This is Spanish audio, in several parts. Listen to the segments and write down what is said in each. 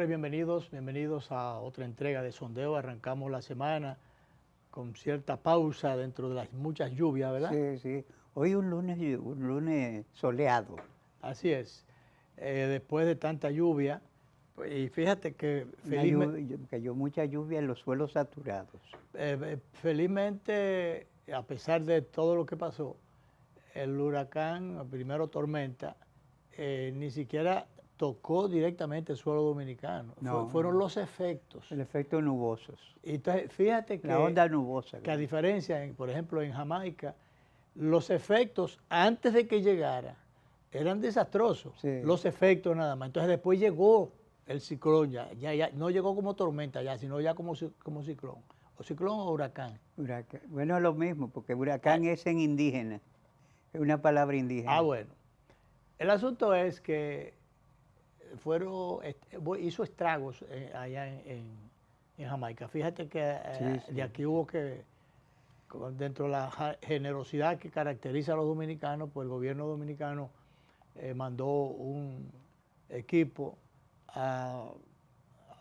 Señores, bienvenidos a otra entrega de Sondeo. Arrancamos la semana con cierta pausa dentro de las muchas lluvias, ¿verdad? Sí, sí. Hoy un lunes soleado. Así es. Después de tanta lluvia, pues, y fíjate que Cayó mucha lluvia en los suelos saturados. felizmente, a pesar de todo lo que pasó, el huracán, primero tormenta, ni siquiera tocó directamente el suelo dominicano. No, Fueron no. los efectos. El efecto nubosos. Y entonces, fíjate La onda nubosa. que a diferencia, por ejemplo, en Jamaica, los efectos antes de que llegara eran desastrosos. Sí. Los efectos nada más. Entonces después llegó el ciclón, ya no llegó como tormenta ya, sino ya como ciclón. O ciclón o huracán. Huracán. Bueno, lo mismo, porque huracán es en indígena. Es una palabra indígena. Ah, bueno. El asunto es que hizo estragos allá en Jamaica. Fíjate que Sí. de aquí hubo que, dentro de la generosidad que caracteriza a los dominicanos, pues el gobierno dominicano mandó un equipo a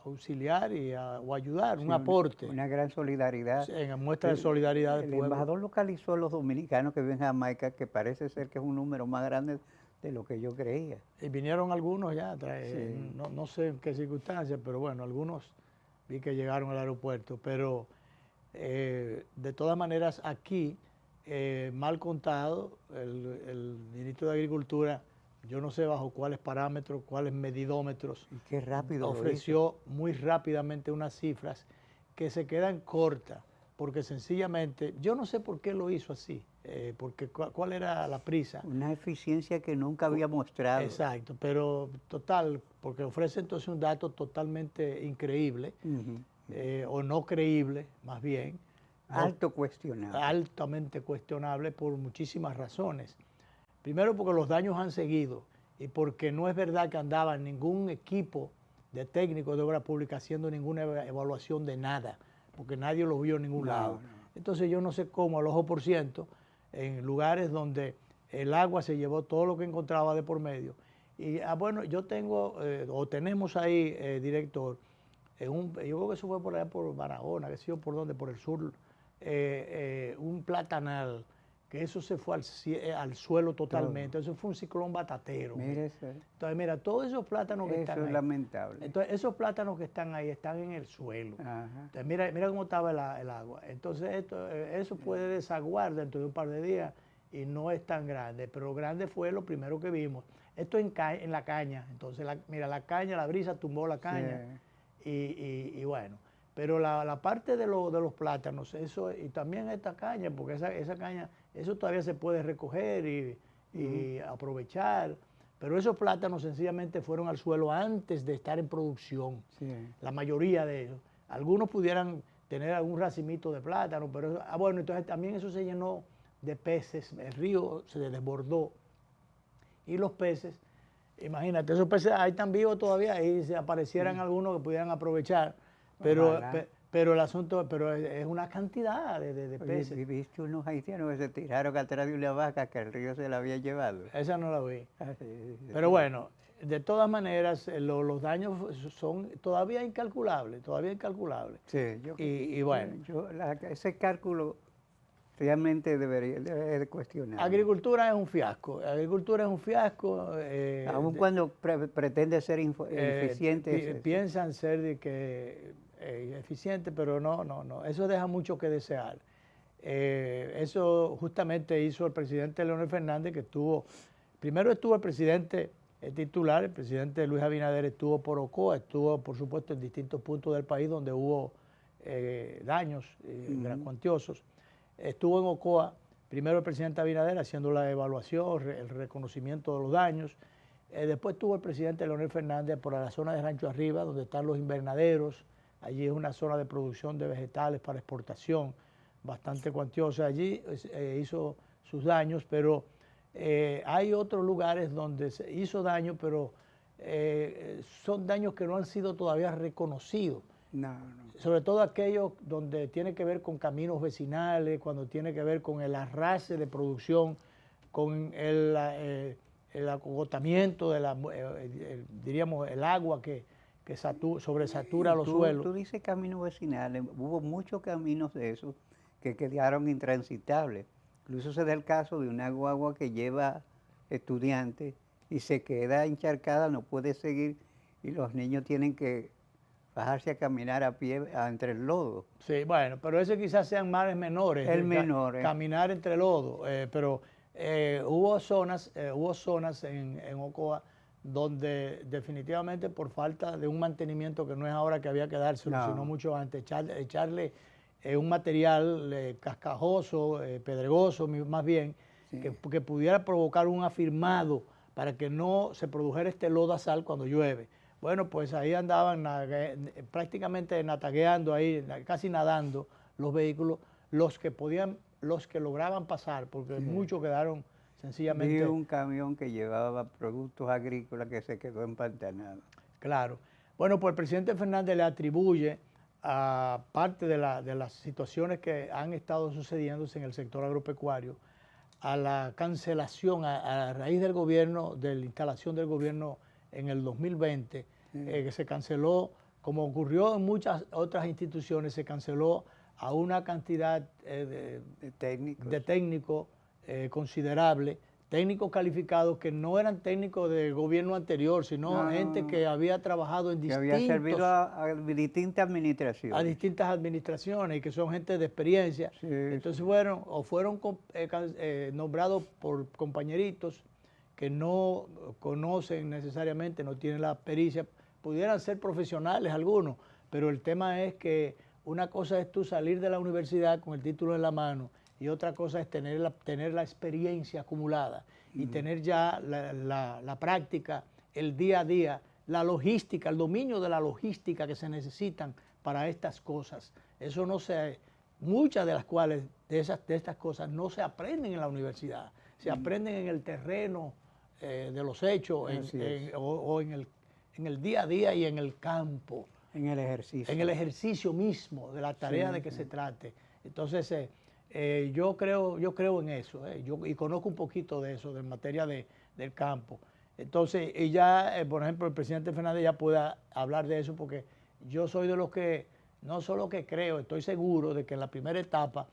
auxiliar o ayudar, un aporte. Una gran solidaridad. En muestra de solidaridad del El pueblo. embajador localizó a los dominicanos que viven en Jamaica, que parece ser que es un número más grande de lo que yo creía. Y vinieron algunos ya, Sí. no sé en qué circunstancias, pero bueno, algunos vi que llegaron al aeropuerto. Pero de todas maneras aquí, mal contado, el ministro de Agricultura, yo no sé bajo cuáles parámetros, cuáles medidómetros, Y qué rápido ofreció muy rápidamente unas cifras que se quedan cortas, porque sencillamente, yo no sé por qué lo hizo así, porque cuál era la prisa. Una eficiencia que nunca había mostrado. Exacto, pero total, porque ofrece entonces un dato totalmente increíble, o no creíble, más bien. Alto cuestionable. Altamente cuestionable por muchísimas razones. Primero porque los daños han seguido y porque no es verdad que andaba ningún equipo de técnicos de obra pública haciendo ninguna evaluación de nada, porque nadie lo vio en ningún lado. No. Entonces yo no sé cómo al ojo por ciento, en lugares donde el agua se llevó todo lo que encontraba de por medio. Y bueno, yo tengo, o tenemos ahí, director, yo creo que eso fue por allá por Barahona, que sé yo por dónde, por el sur, un platanal, que eso se fue al suelo totalmente. Eso fue un ciclón batatero. Mire eso. Entonces, mira, todos esos plátanos que están ahí. Eso es lamentable. Entonces, esos plátanos que están ahí están en el suelo. Ajá. Entonces, mira cómo estaba el agua. Entonces, eso puede desaguar dentro de un par de días y no es tan grande, pero grande fue lo primero que vimos. Esto en la caña. Entonces, mira, la caña, la brisa tumbó la caña. Sí. Y bueno, pero la parte de los plátanos, eso, y también esta caña, porque esa caña, eso todavía se puede recoger y aprovechar, pero esos plátanos sencillamente fueron al suelo antes de estar en producción, la mayoría de ellos. Algunos pudieran tener algún racimito de plátano, pero bueno, entonces también eso se llenó de peces, el río se desbordó y los peces, imagínate, esos peces ahí están vivos todavía, ahí se aparecieran algunos que pudieran aprovechar. Pero el asunto, es una cantidad de peces. Oye, ¿viste unos haitianos que se tiraron atrás de una vaca que el río se la había llevado? Esa no la vi. Sí. Pero bueno, de todas maneras, los daños son todavía incalculables, Sí, y bueno. Ese cálculo realmente debería de cuestionar. Agricultura es un fiasco. Aun cuando pretende ser eficiente. Piensan ser de que eficiente, pero no. Eso deja mucho que desear. Eso justamente hizo el presidente Leonel Fernández, que primero estuvo el presidente titular, el presidente Luis Abinader estuvo por Ocoa, estuvo por supuesto en distintos puntos del país donde hubo daños cuantiosos. Estuvo en Ocoa, primero el presidente Abinader haciendo la evaluación, el reconocimiento de los daños. Después estuvo el presidente Leonel Fernández por la zona de Rancho Arriba, donde están los invernaderos. Allí es una zona de producción de vegetales para exportación, bastante cuantiosa. Allí hizo sus daños, pero hay otros lugares donde se hizo daño, pero son daños que no han sido todavía reconocidos. No. Sobre todo aquellos donde tiene que ver con caminos vecinales, cuando tiene que ver con el arrastre de producción, con el agotamiento, diríamos, el agua que que sobresatura los Tú suelos. dices caminos vecinales, hubo muchos caminos de esos que quedaron intransitables. Incluso se da el caso de una guagua que lleva estudiantes y se queda encharcada, no puede seguir y los niños tienen que bajarse a caminar a pie entre el lodo. Sí, bueno, pero ese quizás sean males menores. El menor. Caminar entre lodo, pero hubo zonas en Ocoa donde definitivamente por falta de un mantenimiento que no es ahora que había que dárselo, No. sino mucho antes, echarle un material cascajoso, pedregoso más bien, Sí. que pudiera provocar un afirmado para que no se produjera este lodazal cuando llueve. Bueno, pues ahí andaban prácticamente natagueando ahí, casi nadando los vehículos, los que lograban pasar, porque muchos quedaron sencillamente... Vi un camión que llevaba productos agrícolas que se quedó empantanado. Claro. Bueno, pues el presidente Fernández le atribuye a parte de las situaciones que han estado sucediéndose en el sector agropecuario a la cancelación, a raíz del gobierno, de la instalación del gobierno en el 2020, que se canceló, como ocurrió en muchas otras instituciones, se canceló a una cantidad de técnicos considerable, técnicos calificados que no eran técnicos del gobierno anterior, sino gente que había trabajado en distintos... Que había servido a distintas administraciones. A distintas administraciones y que son gente de experiencia. Sí, entonces sí. fueron nombrados por compañeritos que no conocen necesariamente, no tienen la pericia, pudieran ser profesionales algunos, pero el tema es que una cosa es tú salir de la universidad con el título en la mano y otra cosa es tener la experiencia acumulada y tener ya la práctica, el día a día, la logística, el dominio de la logística que se necesitan para estas cosas. Eso no se, muchas de las cuales, de estas cosas no se aprenden en la universidad, se aprenden en el terreno de los hechos o en el día a día y en el campo. En el ejercicio. En el ejercicio mismo de la tarea de que se trate. Entonces, yo creo en eso, y conozco un poquito de eso, de materia del campo. Entonces, y ya, por ejemplo, el presidente Fernández ya puede hablar de eso porque yo soy de los que, no solo que creo, estoy seguro de que en la primera etapa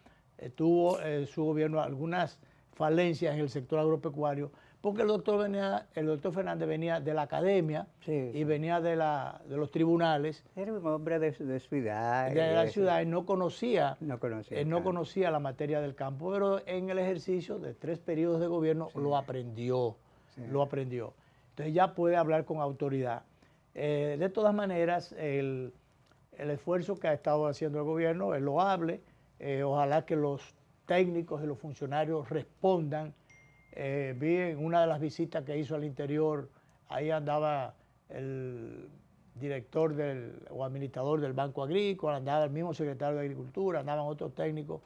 tuvo su gobierno algunas falencias en el sector agropecuario, porque el doctor Fernández venía de la academia y venía de los tribunales. Era un hombre de ciudad. De la ciudad y no conocía la materia del campo, pero en el ejercicio de 3 periodos de gobierno lo aprendió. Entonces ya puede hablar con autoridad. De todas maneras, el esfuerzo que ha estado haciendo el gobierno es loable. Ojalá que los técnicos y los funcionarios respondan. Vi en una de las visitas que hizo al interior, ahí andaba el director o administrador del Banco Agrícola, andaba el mismo secretario de Agricultura, andaban otros técnicos,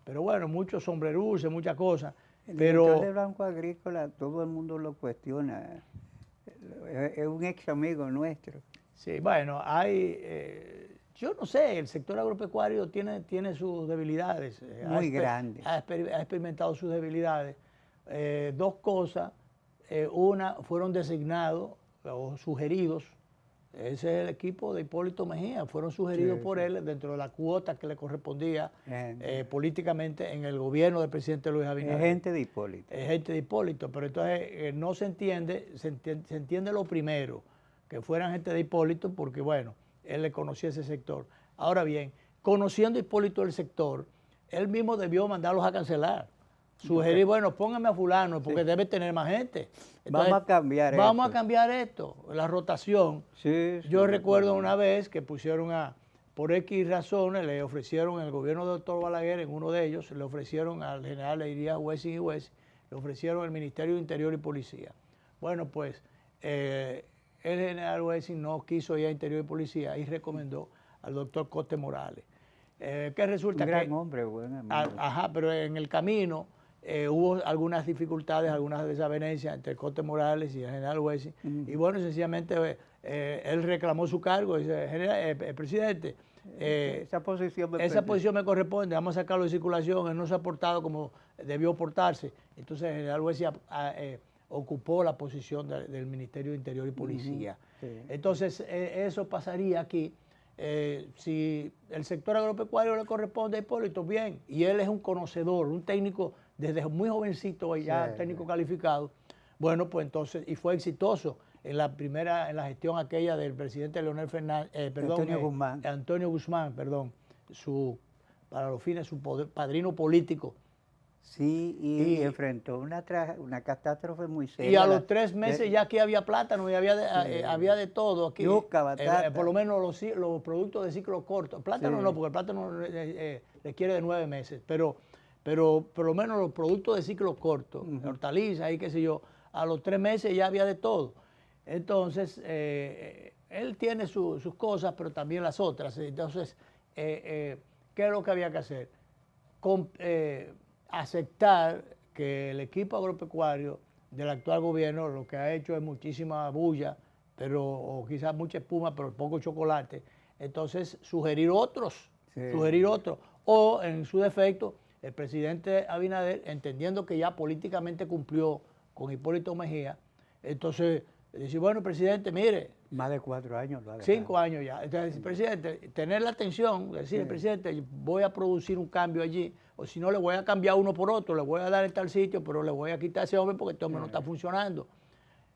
pero bueno, muchos sombreruces, muchas cosas. El director del Banco Agrícola, todo el mundo lo cuestiona, es un ex amigo nuestro. Sí, bueno, yo no sé, el sector agropecuario tiene sus debilidades. Muy grandes. Ha experimentado sus debilidades. 2 cosas, una, fueron designados o sugeridos, ese es el equipo de Hipólito Mejía, fueron sugeridos por él dentro de la cuota que le correspondía políticamente en el gobierno del presidente Luis Abinader. Es gente de Hipólito. Es gente de Hipólito, pero entonces no se entiende lo primero, que fueran gente de Hipólito porque bueno, él le conocía ese sector. Ahora bien, conociendo Hipólito el sector, él mismo debió mandarlos a cancelar. Sugerir, bueno, póngame a fulano porque debe tener más gente. Entonces, vamos a cambiar esto, la rotación. Yo recuerdo una vez que pusieron por X razones, le ofrecieron en el gobierno del doctor Balaguer, en uno de ellos, le ofrecieron al general Elías Wessing y Wessing, le ofrecieron el Ministerio de Interior y Policía. Bueno, pues el general Wessing no quiso ir a Interior y Policía y recomendó al doctor Coste Morales. Que resulta un gran hombre, buen amigo. Pero en el camino hubo algunas dificultades, algunas desavenencias entre Coste Morales y el general Wessing. Y bueno, sencillamente él reclamó su cargo y dice, presidente, esa posición me corresponde, vamos a sacarlo de circulación, él no se ha portado como debió portarse. Entonces el general Wessing ocupó la posición del Ministerio de Interior y Policía. Sí. Entonces, eso pasaría aquí. Si el sector agropecuario le corresponde a Hipólito, bien, y él es un conocedor, un técnico desde muy jovencito, ya técnico calificado, bueno, pues entonces, y fue exitoso en la gestión aquella del presidente Leonel Fernández, Antonio Guzmán, perdón, para los fines, su padrino político. Sí, y enfrentó una catástrofe muy seria. Y a los 3 meses ya aquí había plátano y había de todo. Aquí, yuca, batata. Por lo menos los productos de ciclo corto. Plátano no, porque el plátano requiere de 9 meses, pero por lo menos los productos de ciclo corto, hortalizas y qué sé yo, a los 3 meses ya había de todo. Entonces, él tiene sus cosas, pero también las otras. Entonces, ¿qué es lo que había que hacer? Aceptar que el equipo agropecuario del actual gobierno lo que ha hecho es muchísima bulla, o quizás mucha espuma, pero poco chocolate. Entonces, sugerir otros. O, en su defecto, el presidente Abinader, entendiendo que ya políticamente cumplió con Hipólito Mejía, entonces dice, bueno, presidente, mire. Más de 4 años lo ha dejado. 5 años ya. Entonces, presidente, tener la atención, decirle, presidente, voy a producir un cambio allí, o si no, le voy a cambiar uno por otro, le voy a dar en tal sitio, pero le voy a quitar a ese hombre porque este hombre no está funcionando.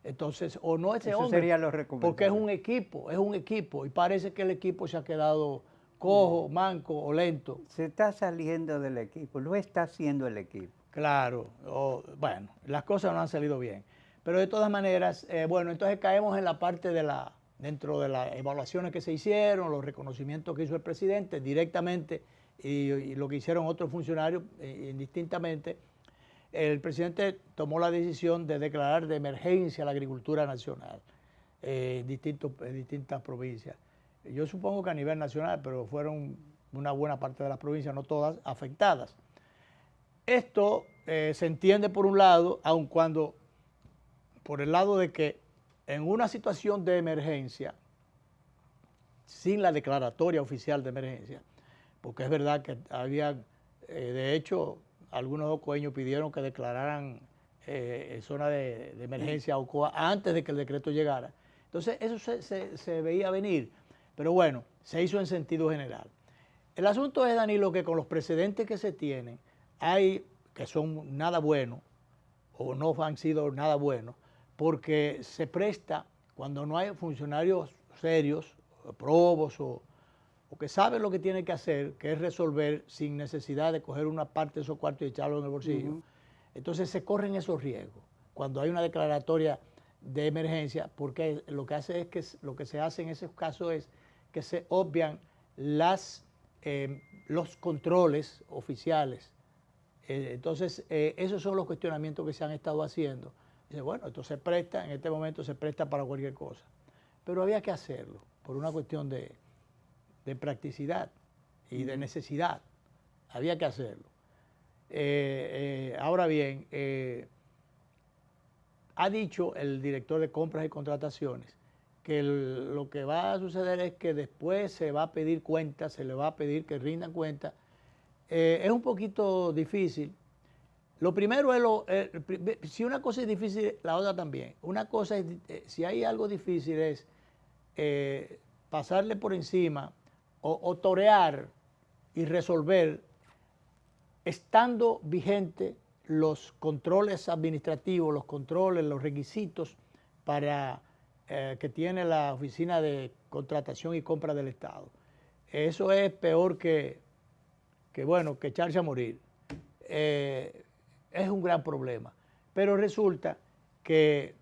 Entonces, o no ese hombre, sería lo recomendable. Porque es un equipo, y parece que el equipo se ha quedado cojo, manco o lento. Se está saliendo del equipo, lo está haciendo el equipo. Claro, bueno, las cosas no han salido bien. Pero de todas maneras, bueno, entonces caemos en la parte dentro de las evaluaciones que se hicieron, los reconocimientos que hizo el presidente directamente y lo que hicieron otros funcionarios indistintamente. El presidente tomó la decisión de declarar de emergencia la agricultura nacional en distintas provincias. Yo supongo que a nivel nacional, pero fueron una buena parte de las provincias, no todas, afectadas. Esto se entiende por un lado, aun cuando por el lado de que en una situación de emergencia, sin la declaratoria oficial de emergencia, porque es verdad que había, de hecho, algunos ocoeños pidieron que declararan zona de emergencia Ocoa antes de que el decreto llegara. Entonces, eso se veía venir, pero bueno, se hizo en sentido general. El asunto es, Danilo, que con los precedentes que se tienen, que son nada buenos, o no han sido nada buenos, porque se presta, cuando no hay funcionarios serios, probos o que saben lo que tienen que hacer, que es resolver sin necesidad de coger una parte de esos cuartos y echarlos en el bolsillo. Entonces se corren esos riesgos cuando hay una declaratoria de emergencia, porque lo que se hace en esos casos es que se obvian los controles oficiales. Entonces, esos son los cuestionamientos que se han estado haciendo. Dice, bueno, esto se presta, en este momento se presta para cualquier cosa. Pero había que hacerlo por una cuestión de practicidad y de necesidad. Había que hacerlo. Ahora bien, ha dicho el director de compras y contrataciones que lo que va a suceder es que después se va a pedir cuentas, se le va a pedir que rindan cuentas. Es un poquito difícil. Lo primero es, si una cosa es difícil, la otra también. Una cosa es, si hay algo difícil es pasarle por encima o torear y resolver estando vigente los controles administrativos, los controles, los requisitos para que tiene la Oficina de Contratación y Compra del Estado. Eso es peor que echarse a morir. Es un gran problema. Pero resulta que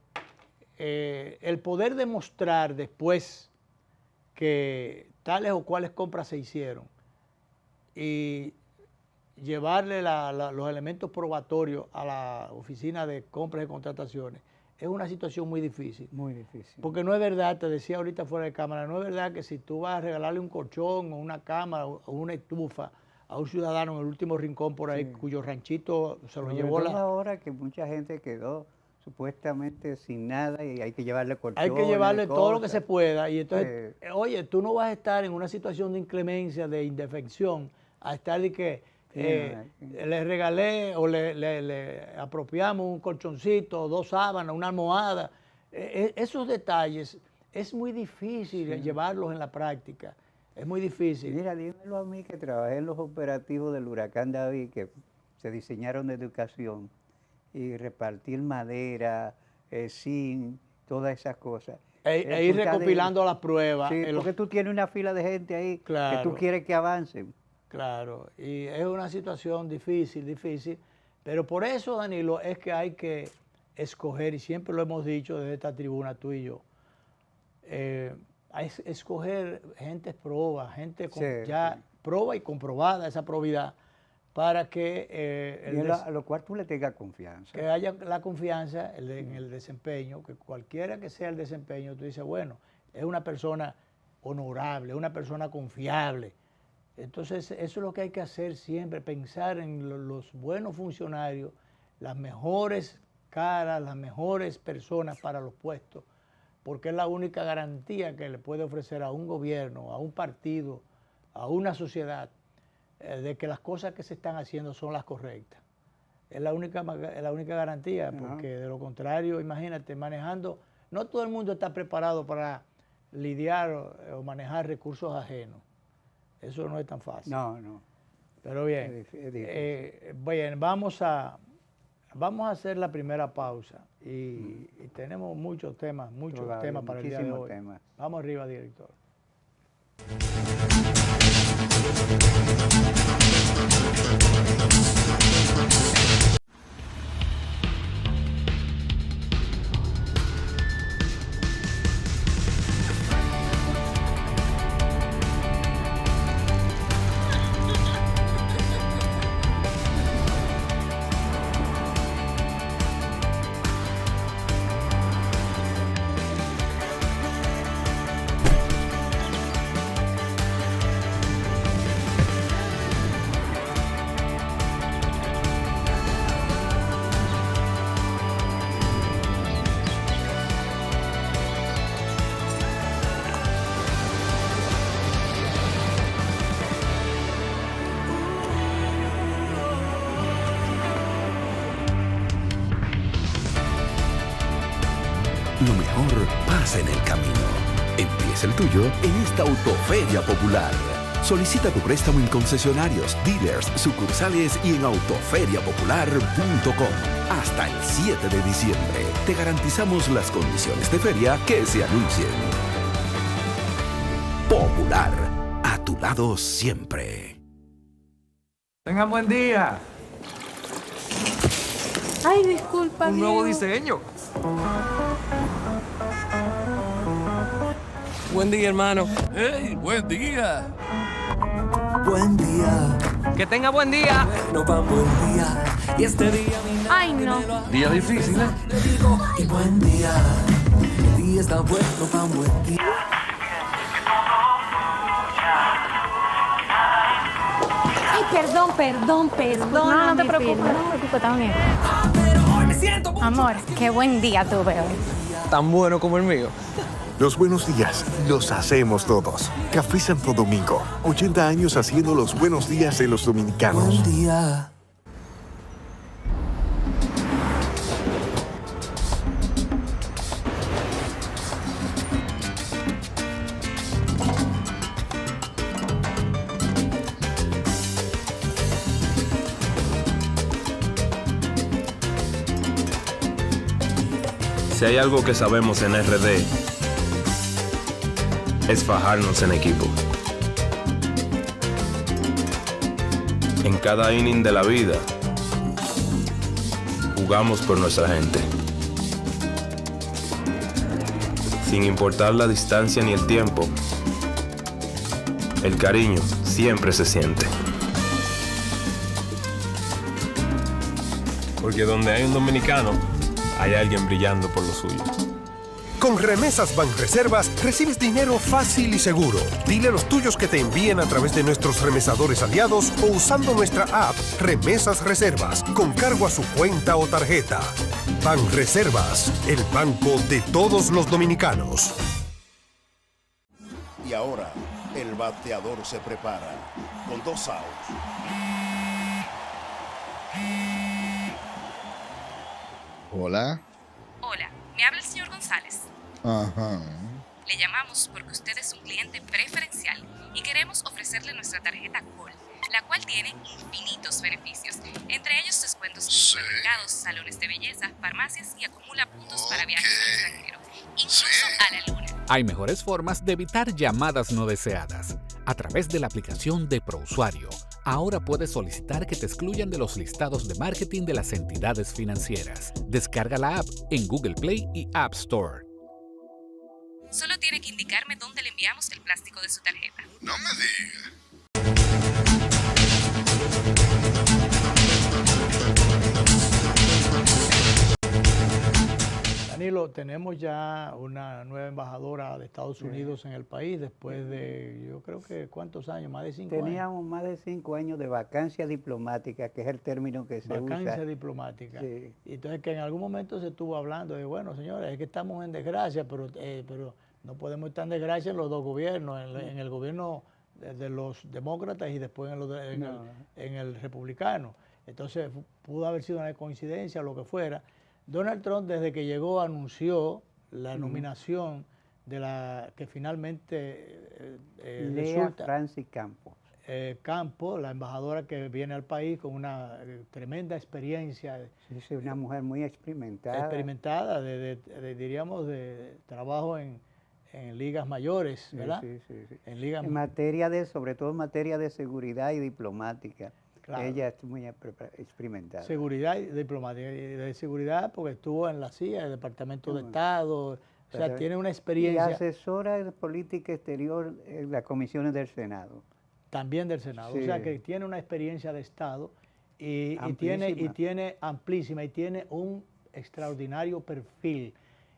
el poder demostrar después que tales o cuales compras se hicieron y llevarle los elementos probatorios a la Oficina de Compras y Contrataciones es una situación muy difícil. Muy difícil. Porque no es verdad, te decía ahorita fuera de cámara, no es verdad que si tú vas a regalarle un colchón o una cama o una estufa a un ciudadano en el último rincón por ahí, cuyo ranchito se lo llevó la... Ahora que mucha gente quedó supuestamente sin nada y hay que llevarle colchones. Hay que llevarle todo lo que se pueda y entonces, oye, tú no vas a estar en una situación de inclemencia, de indefensión, a estar de que le regalé o le apropiamos un colchoncito, 2 sábanas, una almohada. Esos detalles es muy difícil llevarlos en la práctica. Es muy difícil. Mira, dímelo a mí que trabajé en los operativos del huracán David, que se diseñaron de educación, y repartir madera, zinc, todas esas cosas. E ir recopilando las pruebas. Sí, porque tú tienes una fila de gente ahí que tú quieres que avancen. Claro, y es una situación difícil, pero por eso, Danilo, es que hay que escoger, y siempre lo hemos dicho desde esta tribuna, tú y yo, hay que escoger gente proba, gente proba y comprobada esa probidad, para que a lo cual tú le tengas confianza. Que haya la confianza en el desempeño, que cualquiera que sea el desempeño, tú dices, bueno, es una persona honorable, es una persona confiable. Entonces, eso es lo que hay que hacer siempre, pensar en los buenos funcionarios, las mejores caras, las mejores personas para los puestos, porque es la única garantía que le puede ofrecer a un gobierno, a un partido, a una sociedad, de que las cosas que se están haciendo son las correctas. Es la única garantía, porque de lo contrario, imagínate, manejando, no todo el mundo está preparado para lidiar o manejar recursos ajenos. Eso no es tan fácil. No. Pero bien, bien, vamos a hacer la primera pausa y tenemos muchos temas para el día de hoy. Vamos arriba, director. Lo mejor pasa en el camino. Empieza el tuyo en esta Autoferia Popular. Solicita tu préstamo en concesionarios, dealers, sucursales y en autoferiapopular.com. Hasta el 7 de diciembre. Te garantizamos las condiciones de feria que se anuncien. Popular. A tu lado siempre. Tengan buen día. Ay, disculpa. Un nuevo diseño. Buen día, hermano. ¡Hey, buen día! Buen día. Que tenga buen día. No va buen día. Y este día Ay, no. Día difícil, ¿eh? y buen día. El día está bueno, va buen día. Ay, perdón. No te preocupes, está bien. Pero hoy me siento mucho. Amor, qué buen día tuve hoy. Tan bueno como el mío. Los buenos días los hacemos todos. Café Santo Domingo, 80 años haciendo los buenos días de los dominicanos. Buen día. Si hay algo que sabemos en RD, es fajarnos en equipo. En cada inning de la vida, jugamos por nuestra gente. Sin importar la distancia ni el tiempo, el cariño siempre se siente. Porque donde hay un dominicano, hay alguien brillando por lo suyo. Con Remesas Banreservas recibes dinero fácil y seguro. Dile a los tuyos que te envíen a través de nuestros remesadores aliados o usando nuestra app Remesas Reservas con cargo a su cuenta o tarjeta. Banreservas, el banco de todos los dominicanos. Y ahora, el bateador se prepara con 2 outs. Hola. Hola, me habla el señor González. Ajá. Le llamamos porque usted es un cliente preferencial y queremos ofrecerle nuestra tarjeta Gold, la cual tiene infinitos beneficios, entre ellos descuentos en supermercados, salones de belleza, farmacias y acumula puntos para viajes al extranjero, incluso a la luna. Hay mejores formas de evitar llamadas no deseadas. A través de la aplicación de ProUsuario, ahora puedes solicitar que te excluyan de los listados de marketing de las entidades financieras. Descarga la app en Google Play y App Store. Solo tiene que indicarme dónde le enviamos el plástico de su tarjeta. No me digas. Danilo, tenemos ya una nueva embajadora de Estados Unidos en el país después de, yo creo que, ¿cuántos años? Más de 5 años. Teníamos más de 5 años de vacancia diplomática, que es el término que se usa. Vacancia diplomática. Sí. Y entonces que en algún momento se estuvo hablando de, bueno, señores, es que estamos en desgracia, pero no podemos estar en desgracia en los dos gobiernos, en el gobierno de los demócratas y después en el republicano. Entonces pudo haber sido una coincidencia o lo que fuera. Donald Trump, desde que llegó, anunció la nominación de la que finalmente resulta Francis Campos. Campos, la embajadora que viene al país con una tremenda experiencia. Sí, una mujer muy experimentada. Experimentada, diríamos, de trabajo en ligas mayores, ¿verdad? Sí. En materia sobre todo en materia de seguridad y diplomática. Claro. Ella es muy experimentada. Seguridad y diplomática. De seguridad porque estuvo en la CIA, el Departamento de Estado, o sea, tiene una experiencia. Y asesora de política exterior en las comisiones del Senado. También del Senado, sí. O sea que tiene una experiencia de Estado y tiene amplísima y tiene un extraordinario perfil.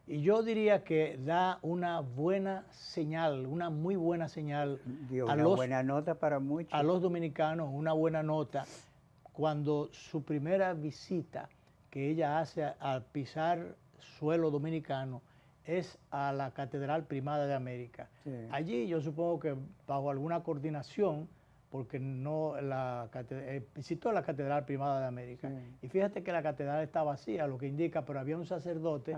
Y yo diría que da una buena señal, una muy buena señal buena nota para muchos. A los dominicanos, una buena nota cuando su primera visita que ella hace al pisar suelo dominicano es a la Catedral Primada de América. Sí. Allí yo supongo que bajo alguna coordinación, porque visitó la Catedral Primada de América. Sí. Y fíjate que la catedral está vacía, lo que indica, pero había un sacerdote.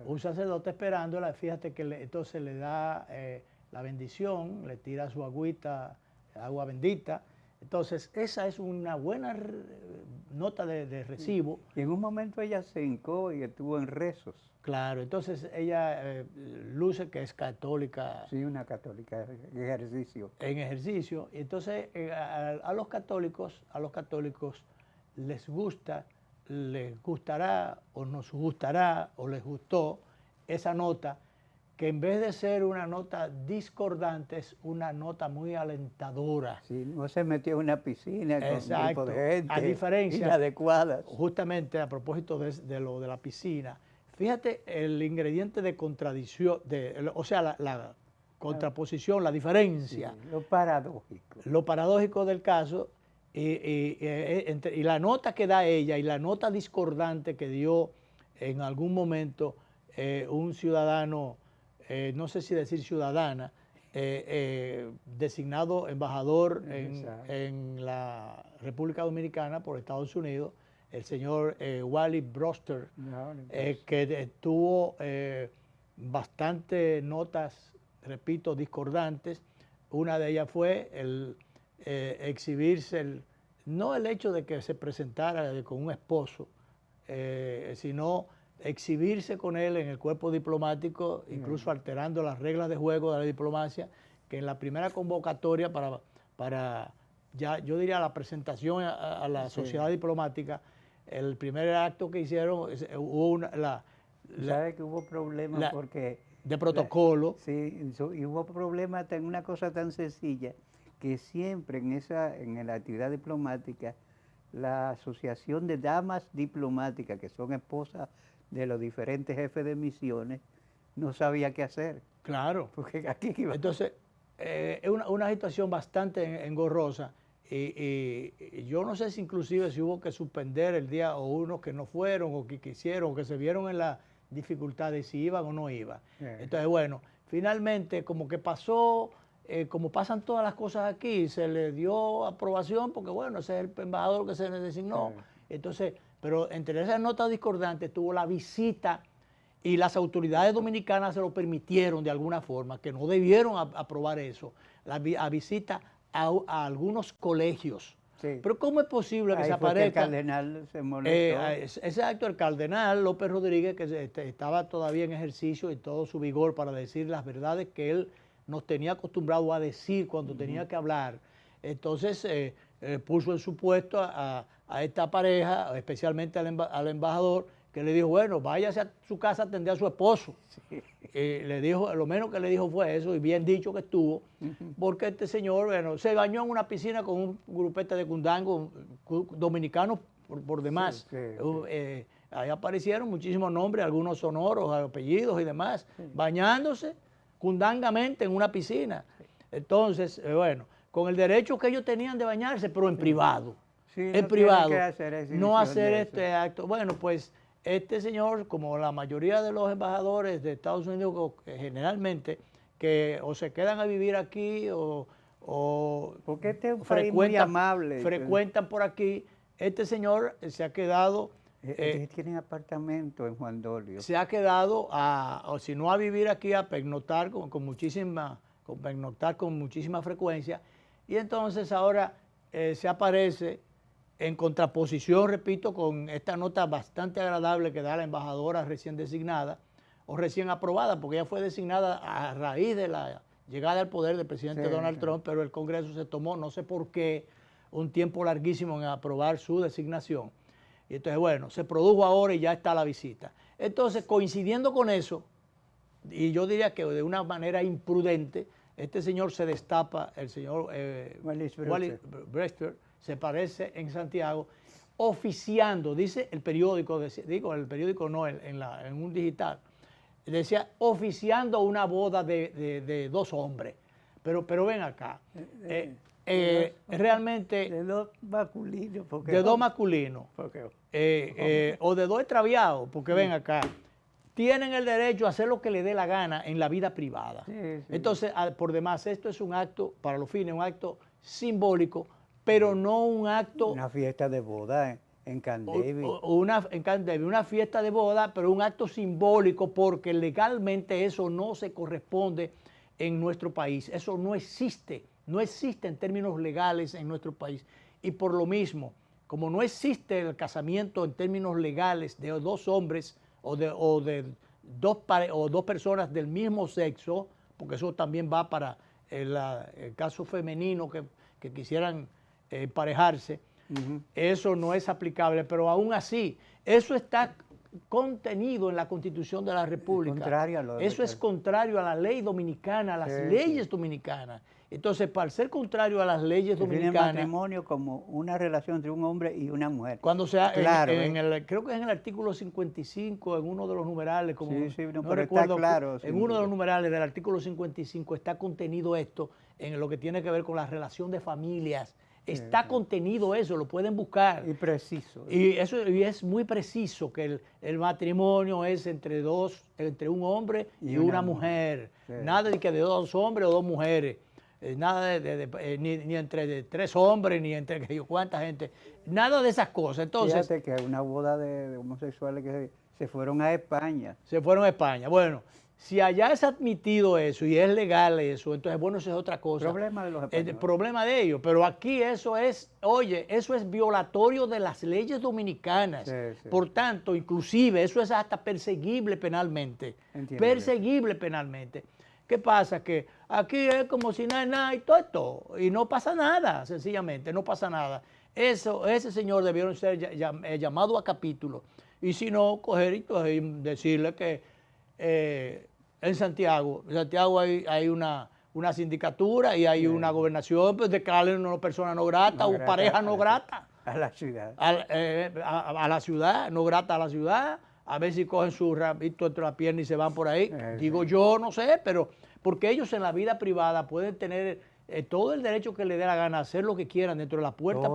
Un sacerdote esperándola, fíjate que entonces le da la bendición, le tira su agüita, agua bendita. Entonces, esa es una buena nota de recibo. Y en un momento ella se hincó y estuvo en rezos. Claro, entonces ella luce que es católica. Sí, una católica en ejercicio. En ejercicio. Y entonces a los católicos les gustará o nos gustará o les gustó esa nota, que en vez de ser una nota discordante es una nota muy alentadora. Sí, no se metió en una piscina con un grupo de gente a diferencia, inadecuadas. Justamente a propósito de lo de la piscina, fíjate el ingrediente de contradicción, o sea, la contraposición, la diferencia. Sí, lo paradójico. Lo paradójico del caso y la nota que da ella y la nota discordante que dio en algún momento un ciudadano, no sé si decir ciudadana, designado embajador en la República Dominicana por Estados Unidos, el señor Wally Broster, que tuvo bastantes notas, repito, discordantes. Una de ellas fue el exhibirse, no el hecho de que se presentara con un esposo, sino exhibirse con él en el cuerpo diplomático, incluso alterando las reglas de juego de la diplomacia, que en la primera convocatoria para ya yo diría la presentación a la sociedad diplomática, el primer acto que hicieron hubo ¿sabe que hubo problemas porque de protocolo? Sí, y hubo problemas en una cosa tan sencilla que siempre en la actividad diplomática la Asociación de Damas Diplomáticas, que son esposas de los diferentes jefes de misiones, no sabía qué hacer. Claro. Porque aquí iba. Entonces, es una situación bastante engorrosa y yo no sé si inclusive si hubo que suspender el día o unos que no fueron o que quisieron o que se vieron en la dificultad de si iban o no iban. Entonces, bueno, finalmente como que pasó como pasan todas las cosas aquí, se le dio aprobación porque, bueno, ese es el embajador que se le designó. Entonces, pero entre esas notas discordantes tuvo la visita y las autoridades dominicanas se lo permitieron de alguna forma, que no debieron aprobar eso, la visita a algunos colegios. Sí. Pero ¿cómo es posible que Ahí se fue que aparezca? el cardenal se molestó. Exacto, el cardenal López Rodríguez, que estaba todavía en ejercicio y todo su vigor para decir las verdades que él nos tenía acostumbrado a decir cuando tenía que hablar. Entonces puso en su puesto a esta pareja, especialmente al embajador, que le dijo, bueno, váyase a su casa a atender a su esposo. Sí. Le dijo, lo menos que le dijo fue eso, y bien dicho que estuvo, porque este señor, bueno, se bañó en una piscina con un grupete de cundangos dominicanos por demás. Sí, sí. Ahí aparecieron muchísimos nombres, algunos sonoros, apellidos y demás, bañándose cundangamente en una piscina. Entonces, bueno, con el derecho que ellos tenían de bañarse, pero en privado. Sí, en privado, no hacer este acto. Bueno, pues este señor, como la mayoría de los embajadores de Estados Unidos, generalmente, que o se quedan a vivir aquí porque este es un país muy amable, frecuentan por aquí, este señor se ha quedado... tienen apartamento en Juan Dolio. Se ha quedado, o si no a vivir aquí, a pernoctar con muchísima frecuencia, y entonces ahora se aparece en contraposición, repito, con esta nota bastante agradable que da la embajadora recién designada, o recién aprobada, porque ella fue designada a raíz de la llegada al poder del presidente Donald Trump, pero el Congreso se tomó, no sé por qué, un tiempo larguísimo en aprobar su designación. Y entonces, bueno, se produjo ahora y ya está la visita. Entonces, coincidiendo con eso, y yo diría que de una manera imprudente, este señor se destapa, el señor Wally Brewster, se aparece en Santiago, oficiando, dice el periódico, el periódico no, en un digital, decía, oficiando una boda de dos hombres. Pero ven acá, realmente... De dos masculinos. De dos masculinos. O de dos extraviados, porque ven acá, tienen el derecho a hacer lo que les dé la gana en la vida privada. Sí, sí. Entonces, por demás, esto es un acto, para los fines, un acto simbólico, pero no un acto... Una fiesta de boda en Camp David. En Camp David, una fiesta de boda, pero un acto simbólico, porque legalmente eso no se corresponde en nuestro país. Eso no existe en términos legales en nuestro país. Y por lo mismo, como no existe el casamiento en términos legales de dos hombres o de dos personas del mismo sexo, porque eso también va para el caso femenino que quisieran emparejarse, eso no es aplicable, pero aún así, eso está contenido en la Constitución de la República. Eso es contrario a la ley dominicana, a las leyes dominicanas. Entonces, para ser contrario a las leyes dominicanas... el matrimonio como una relación entre un hombre y una mujer. Cuando sea, creo que es en el artículo 55, en uno de los numerales, como no recuerdo, claro, en uno de los numerales del artículo 55 está contenido esto, en lo que tiene que ver con la relación de familias. Está contenido eso, lo pueden buscar. Y preciso. Y es muy preciso que el matrimonio es entre un hombre y una mujer. Nada de que de dos hombres o dos mujeres. Nada ni entre tres hombres, ni entre cuánta gente. Nada de esas cosas. Entonces, fíjate que hay una boda de homosexuales que se fueron a España. Se fueron a España. Bueno, si allá es admitido eso y es legal eso, entonces, bueno, eso es otra cosa. Problema de los españoles. El problema de ellos. Pero aquí eso es violatorio de las leyes dominicanas. Por tanto, inclusive, eso es hasta perseguible penalmente. Perseguible penalmente. ¿Qué pasa? Que aquí es como si nada, nada y todo esto. Y no pasa nada, sencillamente, no pasa nada. Ese señor debieron ser llamado a capítulo. Y si no, coger y decirle que en Santiago hay una sindicatura y hay una gobernación, pues declaren una persona no grata o pareja no grata. A la ciudad. A la ciudad, no grata a la ciudad. A ver si cogen su rabito entre la pierna y se van por ahí. Digo yo, no sé, pero porque ellos en la vida privada pueden tener todo el derecho que les dé la gana, hacer lo que quieran dentro de la puerta,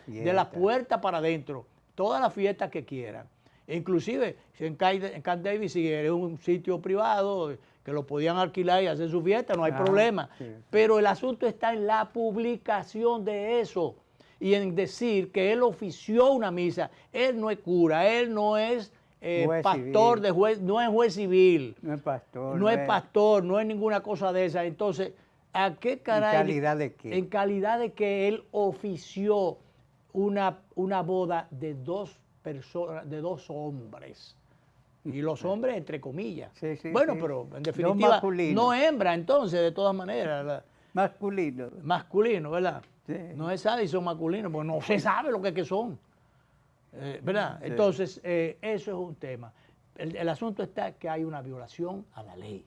de la puerta para adentro, todas las fiestas que quieran. Inclusive en Camp David, si es un sitio privado que lo podían alquilar y hacer su fiesta, no hay problema. Sí. Pero el asunto está en la publicación de eso y en decir que él ofició una misa. Él no es cura, él no es pastor civil. de juez, no es juez civil. No es pastor. No es pastor, no es ninguna cosa de esa. Entonces, ¿a qué caray? ¿En calidad de qué? En calidad de que él ofició una boda de dos personas, de dos hombres. Y los hombres entre comillas. Sí, sí, bueno, sí. pero en definitiva, no hembra entonces, de todas maneras. Masculino. Masculino, ¿verdad? Sí. No se sabe si son masculinos, porque no se sabe lo que son. ¿Verdad? Sí. Entonces, eso es un tema. El asunto está que hay una violación a la ley.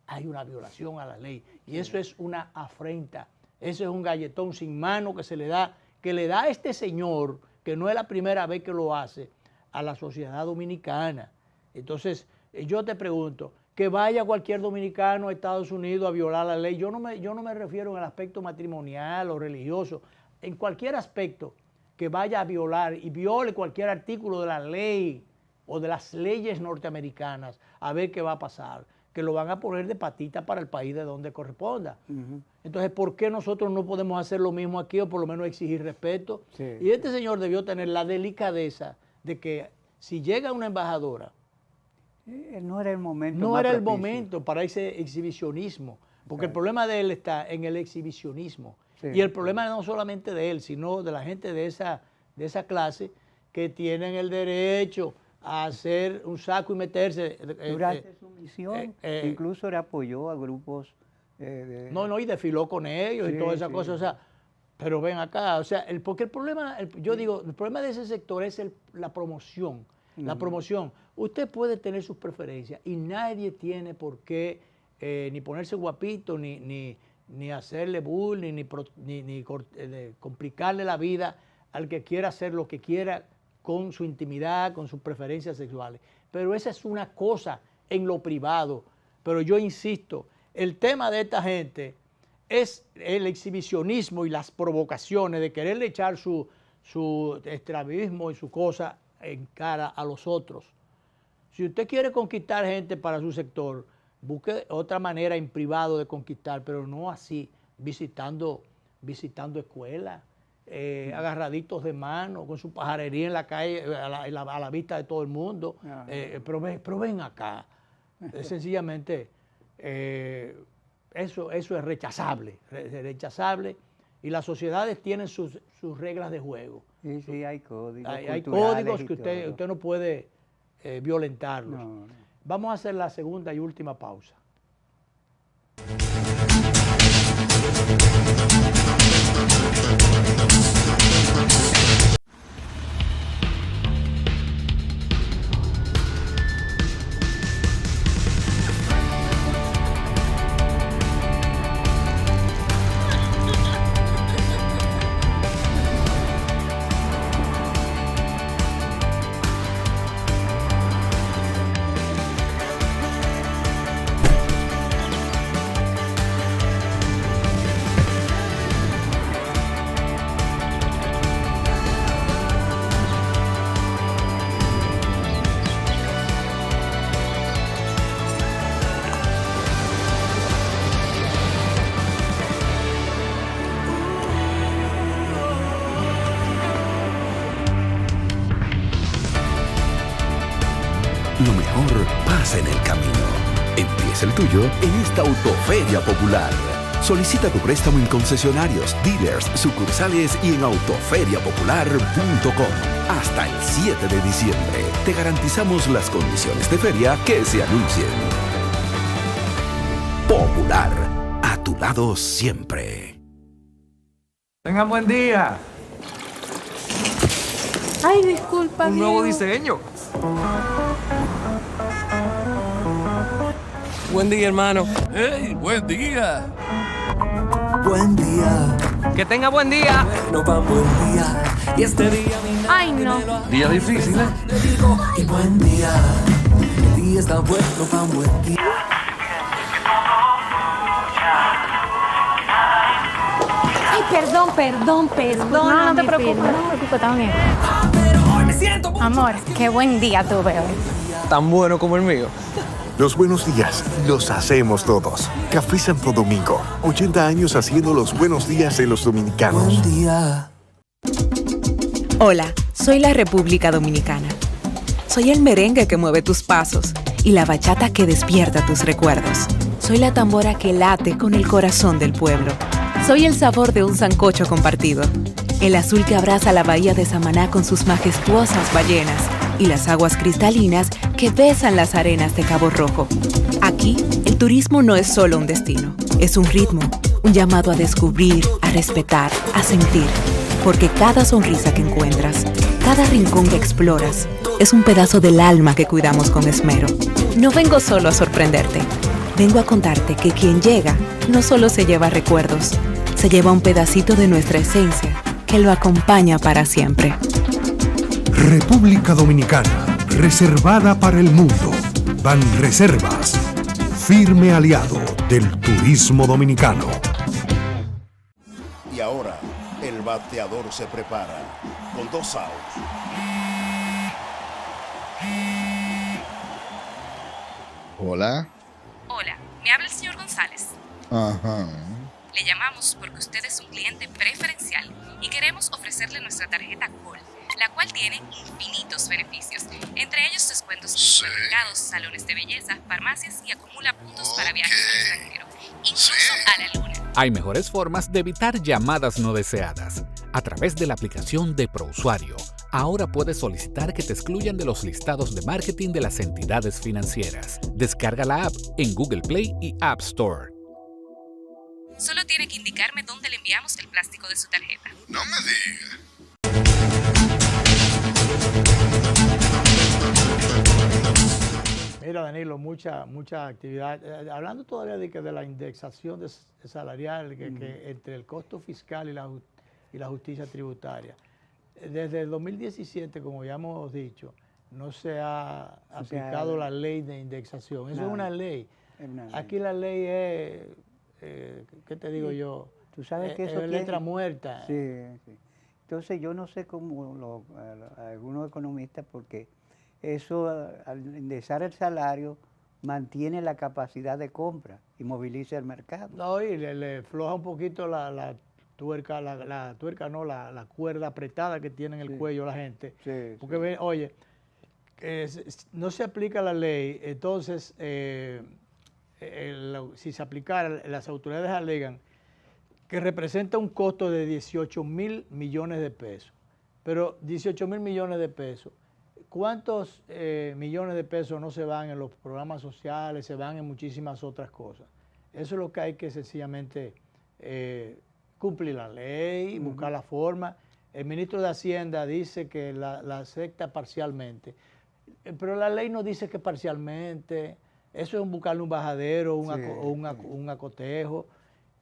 Hay una violación a la ley. Y eso es una afrenta. Eso es un galletón sin mano que le da a este señor, que no es la primera vez que lo hace, a la sociedad dominicana. Entonces, yo te pregunto, que vaya cualquier dominicano a Estados Unidos a violar la ley. Yo no me refiero en el aspecto matrimonial o religioso. En cualquier aspecto que vaya a violar y viole cualquier artículo de la ley o de las leyes norteamericanas, a ver qué va a pasar. Que lo van a poner de patita para el país de donde corresponda. Entonces, ¿por qué nosotros no podemos hacer lo mismo aquí o por lo menos exigir respeto? Sí. Y este señor debió tener la delicadeza de que si llega una embajadora, no era el momento. no más era el propicio. momento para ese exhibicionismo, porque el problema de él está en el exhibicionismo. Sí. Y el problema no solamente de él, sino de la gente de esa clase que tienen el derecho a hacer un saco y meterse. Durante su misión, incluso él apoyó a grupos y desfiló con ellos y todas esas cosas. O sea, pero ven acá, o sea, porque el problema, el problema de ese sector es la promoción. La promoción. Usted puede tener sus preferencias y nadie tiene por qué ni ponerse guapito, ni hacerle bullying, ni complicarle la vida al que quiera hacer lo que quiera con su intimidad, con sus preferencias sexuales. Pero esa es una cosa en lo privado. Pero yo insisto, el tema de esta gente es el exhibicionismo y las provocaciones de quererle echar su estrabismo y su cosa en cara a los otros. Si usted quiere conquistar gente para su sector, busque otra manera en privado de conquistar, pero no así, visitando escuelas, agarraditos de mano, con su pajarería en la calle, a la vista de todo el mundo. Pero ven acá. Sencillamente, eso es rechazable, y las sociedades tienen sus reglas de juego. Sí, hay códigos. Hay códigos que usted no puede violentarlos. No. Vamos a hacer la segunda y última pausa. Lo mejor pasa en el camino. Empieza el tuyo en esta Autoferia Popular. Solicita tu préstamo en concesionarios, dealers, sucursales y en autoferiapopular.com. Hasta el 7 de diciembre te garantizamos las condiciones de feria que se anuncien. Popular, a tu lado siempre. Tengan buen día. Ay, disculpa, Un nuevo Diego. diseño. Buen día, hermano. ¡Hey, buen día! Buen día, Que tenga buen día. no pa' buen día. Y este día mi nadie Ay, no. me lo Día difícil, ¿eh? te digo, y buen día. El día está bueno pa' buen día. Ay, perdón. No te preocupes, está bien. Pero hoy me siento mucho Amor, qué buen día tuve hoy. Tan bueno como el mío. Los buenos días los hacemos todos. Café Santo Domingo, 80 años haciendo los buenos días de los dominicanos. Buen día. Hola, soy la República Dominicana. Soy el merengue que mueve tus pasos y la bachata que despierta tus recuerdos. Soy la tambora que late con el corazón del pueblo. Soy el sabor de un sancocho compartido. El azul que abraza la bahía de Samaná con sus majestuosas ballenas y las aguas cristalinas que besan las arenas de Cabo Rojo. Aquí, el turismo no es solo un destino, es un ritmo, un llamado a descubrir, a respetar, a sentir. Porque cada sonrisa que encuentras, cada rincón que exploras, es un pedazo del alma que cuidamos con esmero. No vengo solo a sorprenderte, vengo a contarte que quien llega no solo se lleva recuerdos, se lleva un pedacito de nuestra esencia que lo acompaña para siempre. República Dominicana, reservada para el mundo. Banreservas, firme aliado del turismo dominicano. Y ahora, el bateador se prepara con 2 outs. Hola. Hola, me habla el señor González. Ajá. Le llamamos porque usted es un cliente preferencial y queremos ofrecerle nuestra tarjeta Gol, la cual tiene infinitos beneficios, entre ellos descuentos en supermercados, salones de belleza, farmacias y acumula puntos para viajes al extranjero, incluso a la luna. Hay mejores formas de evitar llamadas no deseadas. A través de la aplicación de ProUsuario, ahora puedes solicitar que te excluyan de los listados de marketing de las entidades financieras. Descarga la app en Google Play y App Store. Solo tiene que indicarme dónde le enviamos el plástico de su tarjeta. No me diga. Mira, Danilo, mucha actividad. Hablando todavía de la indexación salarial que entre el costo fiscal y la justicia tributaria. Desde el 2017, como ya hemos dicho, no se ha aplicado la ley de indexación. Eso es una ley. Aquí la ley es, ¿qué te digo yo? Tú sabes que eso es letra muerta. Sí. Entonces yo no sé cómo algunos economistas, porque eso al indexar el salario mantiene la capacidad de compra y moviliza el mercado. No, y le floja un poquito la cuerda apretada que tiene en el cuello la gente. Sí, porque, oye, no se aplica la ley, entonces, si se aplicara, las autoridades alegan que representa un costo de 18.000 millones de pesos. Pero 18.000 millones de pesos, ¿cuántos millones de pesos no se van en los programas sociales, se van en muchísimas otras cosas? Eso es lo que hay que sencillamente cumplir la ley, buscar la forma. El ministro de Hacienda dice que la acepta parcialmente, pero la ley no dice que parcialmente. Eso es buscarle un bajadero un acotejo,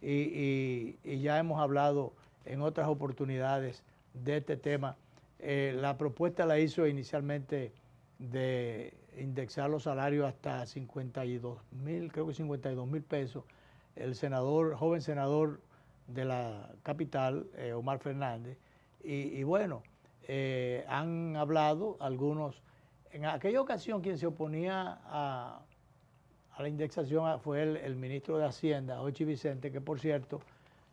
y ya hemos hablado en otras oportunidades de este tema. La propuesta la hizo inicialmente de indexar los salarios hasta 52.000, creo que 52.000 pesos. El joven senador de la capital, Omar Fernández, y bueno, han hablado algunos. En aquella ocasión quien se oponía a la indexación fue el ministro de Hacienda, Ochi Vicente, que por cierto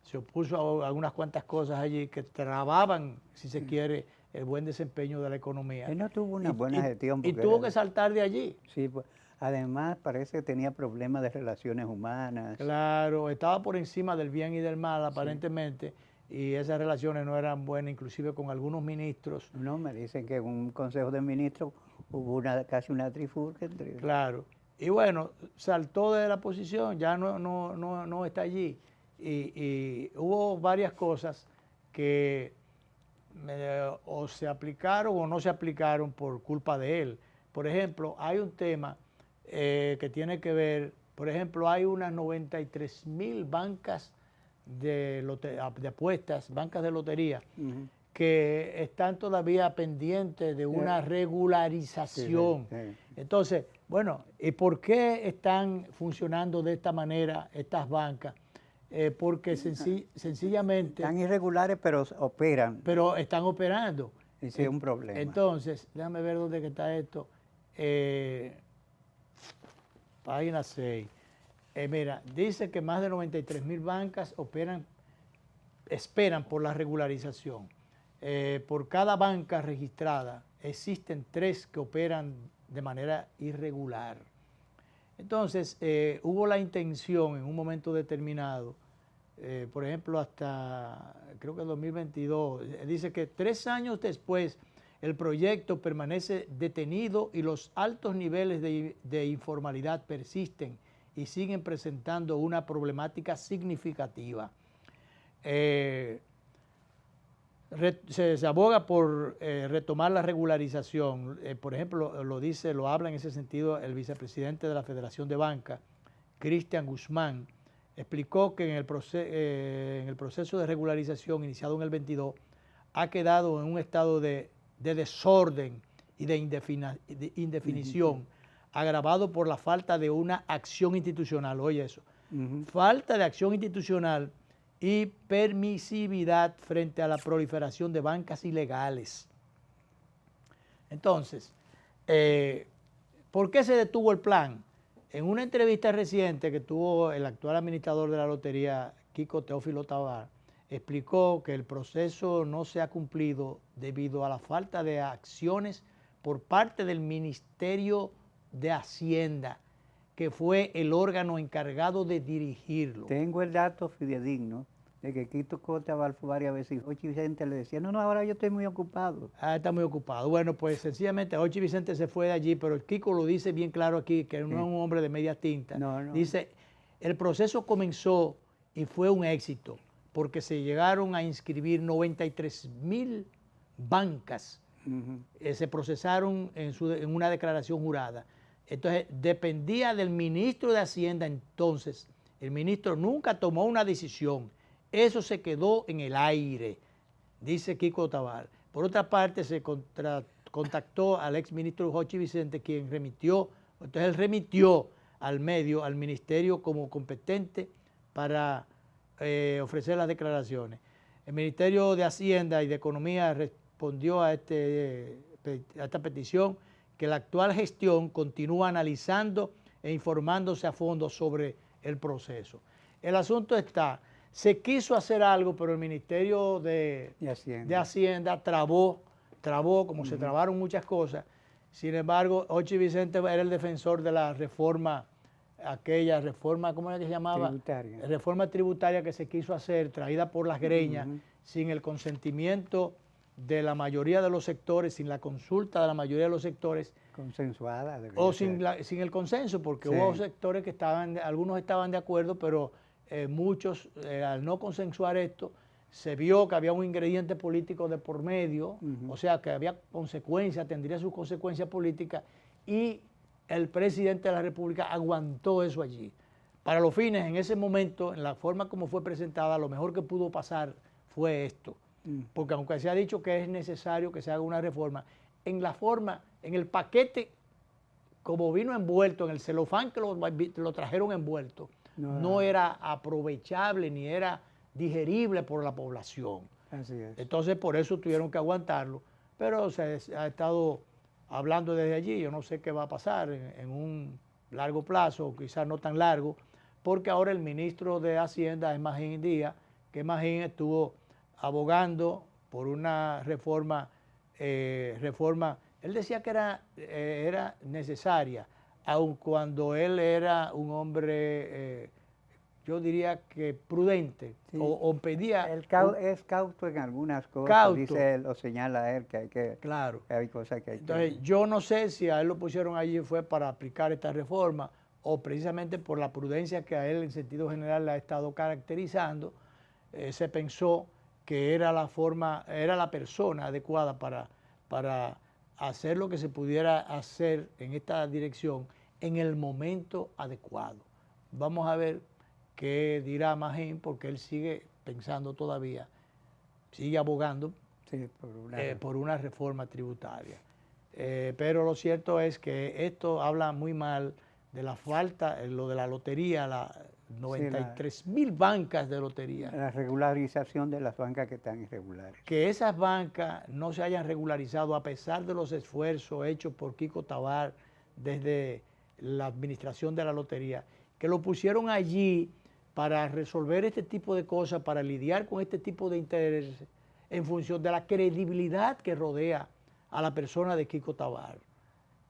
se opuso a algunas cuantas cosas allí que trababan, si se quiere, el buen desempeño de la economía. Él no tuvo una buena gestión. Y tuvo que saltar de allí. Sí, pues, además parece que tenía problemas de relaciones humanas. Claro, estaba por encima del bien y del mal aparentemente, y esas relaciones no eran buenas, inclusive con algunos ministros. No, me dicen que en un consejo de ministros hubo casi una trifulca entre ellos. Claro, y bueno, saltó de la posición, ya no está allí, y hubo varias cosas que o se aplicaron o no se aplicaron por culpa de él. Por ejemplo, hay un tema que tiene que ver, por ejemplo, hay unas 93.000 bancas de apuestas, bancas de lotería, que están todavía pendientes de una regularización. Entonces, bueno, ¿y por qué están funcionando de esta manera estas bancas? Porque sencillamente... Están irregulares, pero operan. Pero están operando. Ese es un problema. Entonces, déjame ver dónde está esto. Página 6. Mira, dice que más de 93.000 bancas esperan por la regularización. Por cada banca registrada existen 3 que operan de manera irregular. Entonces, hubo la intención en un momento determinado, por ejemplo, hasta creo que 2022, dice que 3 años después el proyecto permanece detenido y los altos niveles de informalidad persisten y siguen presentando una problemática significativa. Se aboga por retomar la regularización. Por ejemplo, lo habla en ese sentido el vicepresidente de la Federación de Banca, Cristian Guzmán. Explicó que en el proceso de regularización iniciado en el 22 ha quedado en un estado de desorden y de indefinición, agravado por la falta de una acción institucional. Oye eso, falta de acción institucional y permisividad frente a la proliferación de bancas ilegales. Entonces, ¿por qué se detuvo el plan? En una entrevista reciente que tuvo el actual administrador de la lotería, Kiko Teófilo Tabar, explicó que el proceso no se ha cumplido debido a la falta de acciones por parte del Ministerio de Hacienda, que fue el órgano encargado de dirigirlo. Tengo el dato fidedigno de que Kiko Tabar fue varias veces y Jochi Vicente le decía, no, ahora yo estoy muy ocupado. Está muy ocupado. Bueno, pues sencillamente Jochi Vicente se fue de allí, pero Kiko lo dice bien claro aquí, que no es un hombre de media tinta. No. Dice, el proceso comenzó y fue un éxito, porque se llegaron a inscribir 93.000 bancas, se procesaron en una declaración jurada. Entonces, dependía del ministro de Hacienda entonces. El ministro nunca tomó una decisión. Eso se quedó en el aire, dice Kiko Tabar. Por otra parte, se contactó al exministro Jochi Vicente, quien remitió, entonces él remitió al ministerio como competente para ofrecer las declaraciones. El Ministerio de Hacienda y de Economía respondió a esta petición, que la actual gestión continúa analizando e informándose a fondo sobre el proceso. El asunto está, se quiso hacer algo, pero el Ministerio de Hacienda trabó, como se trabaron muchas cosas. Sin embargo, Jochi Vicente era el defensor de la reforma, aquella reforma, ¿cómo era que se llamaba? Tributaria. Reforma tributaria que se quiso hacer, traída por las greñas, sin el consentimiento de la mayoría de los sectores, sin la consulta de la mayoría de los sectores. Consensuada. O sin el consenso, porque hubo sectores que algunos estaban de acuerdo, pero muchos, al no consensuar esto, se vio que había un ingrediente político de por medio, o sea, que había consecuencias, tendría sus consecuencias políticas, y el presidente de la República aguantó eso allí. Para los fines, en ese momento, en la forma como fue presentada, lo mejor que pudo pasar fue esto. Porque aunque se ha dicho que es necesario que se haga una reforma, en la forma, en el paquete, como vino envuelto, en el celofán que lo trajeron envuelto, no era aprovechable ni era digerible por la población. Así es. Entonces, por eso tuvieron que aguantarlo. Pero se ha estado hablando desde allí, yo no sé qué va a pasar en un largo plazo, o quizás no tan largo, porque ahora el ministro de Hacienda es Magín Díaz, que Magín estuvo abogando por una reforma, él decía que era necesaria, aun cuando él era un hombre, yo diría que prudente, o pedía... Es cauto en algunas cosas, lo señala él, que hay que... Claro. Que hay cosas que hay Entonces, yo no sé si a él lo pusieron allí fue para aplicar esta reforma, o precisamente por la prudencia que a él en sentido general le ha estado caracterizando, se pensó que era la persona adecuada para hacer lo que se pudiera hacer en esta dirección en el momento adecuado. Vamos a ver qué dirá Magín, porque él sigue pensando todavía, sigue abogando por una reforma tributaria. Pero lo cierto es que esto habla muy mal de la falta, lo de la lotería, 93.000 bancas de lotería. La regularización de las bancas que están irregulares. Que esas bancas no se hayan regularizado a pesar de los esfuerzos hechos por Kiko Tabar desde la administración de la lotería, que lo pusieron allí para resolver este tipo de cosas, para lidiar con este tipo de intereses, en función de la credibilidad que rodea a la persona de Kiko Tabar,